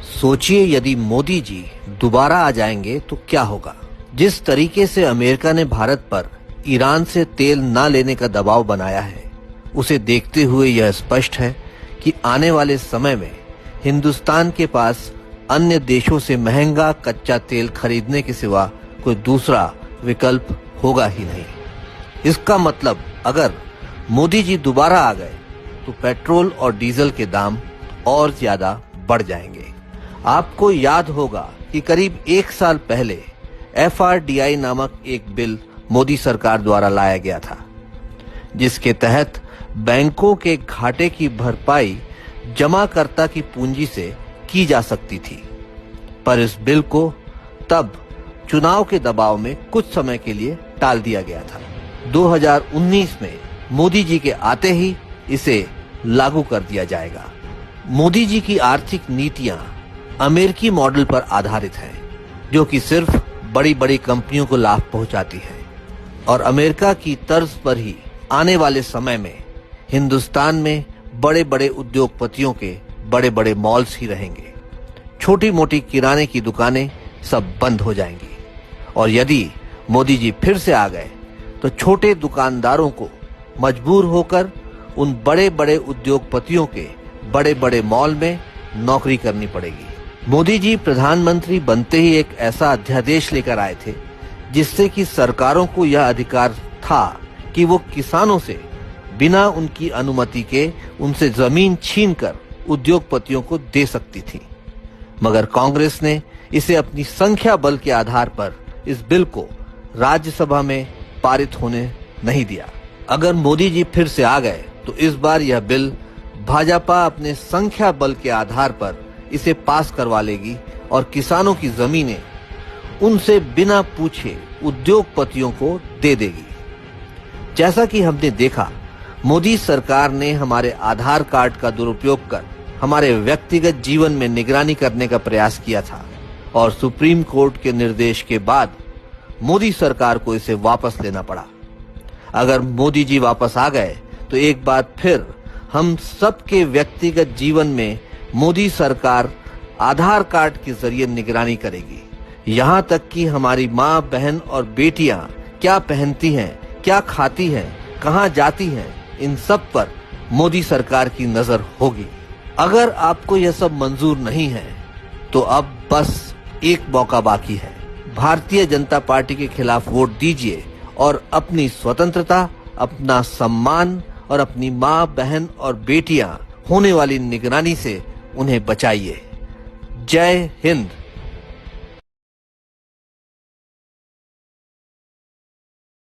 सोचिए यदि मोदी जी दोबारा आ जाएंगे तो क्या होगा। जिस तरीके से अमेरिका ने भारत पर ईरान से तेल न लेने का दबाव बनाया है, उसे देखते हुए यह स्पष्ट है कि आने वाले समय में हिंदुस्तान के पास अन्य देशों से महंगा कच्चा तेल खरीदने के सिवा कोई दूसरा विकल्प होगा ही नहीं। इसका मतलब अगर मोदी जी दोबारा आ गए तो पेट्रोल और डीजल के दाम और ज्यादा बढ़ जाएंगे। आपको याद होगा कि करीब 1 साल पहले FRDI नामक एक बिल मोदी सरकार द्वारा लाया गया था, जिसके तहत बैंकों के घाटे की भरपाई जमाकर्ता की पूंजी से की जा सकती थी। पर इस बिल को तब चुनाव के दबाव में कुछ समय के लिए टाल दिया गया था। 2019 में मोदी जी के आते ही इसे लागू कर दिया जाएगा। मोदी जी की आर्थिक नीतियां अमेरिकी मॉडल पर आधारित हैं, जो कि सिर्फ बड़ी बड़ी कंपनियों को लाभ पहुंचाती है, और अमेरिका की तर्ज पर ही आने वाले समय में हिंदुस्तान में बड़े बड़े उद्योगपतियों के बड़े बड़े मॉल्स ही रहेंगे। छोटी मोटी किराने की दुकानें सब बंद हो जाएंगी, और यदि मोदी जी फिर से आ गए तो छोटे दुकानदारों को मजबूर होकर उन बड़े बड़े उद्योगपतियों के बड़े बड़े मॉल में नौकरी करनी पड़ेगी। मोदी जी प्रधानमंत्री बनते ही एक ऐसा अध्यादेश लेकर आए थे जिससे कि सरकारों को यह अधिकार था कि वो किसानों से बिना उनकी अनुमति के उनसे जमीन छीनकर उद्योगपतियों को दे सकती थी। मगर कांग्रेस ने इसे अपनी संख्या बल के आधार पर इस बिल को राज्यसभा में पारित होने नहीं दिया। अगर मोदी जी फिर से आ गए तो इस बार यह बिल भाजपा अपने संख्या बल के आधार पर इसे पास करवा लेगी और किसानों की जमीनें उनसे बिना पूछे उद्योगपतियों को दे देगी। जैसा कि हमने देखा, मोदी सरकार ने हमारे आधार कार्ड का दुरुपयोग कर हमारे व्यक्तिगत जीवन में निगरानी करने का प्रयास किया था, और सुप्रीम कोर्ट के निर्देश के बाद मोदी सरकार को इसे वापस लेना पड़ा। अगर मोदी जी वापस आ गए तो एक बार फिर हम सबके व्यक्तिगत जीवन में मोदी सरकार आधार कार्ड के जरिए निगरानी करेगी। यहाँ तक कि हमारी माँ, बहन और बेटियां क्या पहनती हैं, क्या खाती हैं, कहाँ जाती हैं, इन सब पर मोदी सरकार की नजर होगी। अगर आपको यह सब मंजूर नहीं है तो अब बस एक मौका बाकी है। भारतीय जनता पार्टी के खिलाफ वोट दीजिए और अपनी स्वतंत्रता, अपना सम्मान और अपनी माँ, बहन और बेटियां होने वाली निगरानी से उन्हें बचाइए। जय हिंद।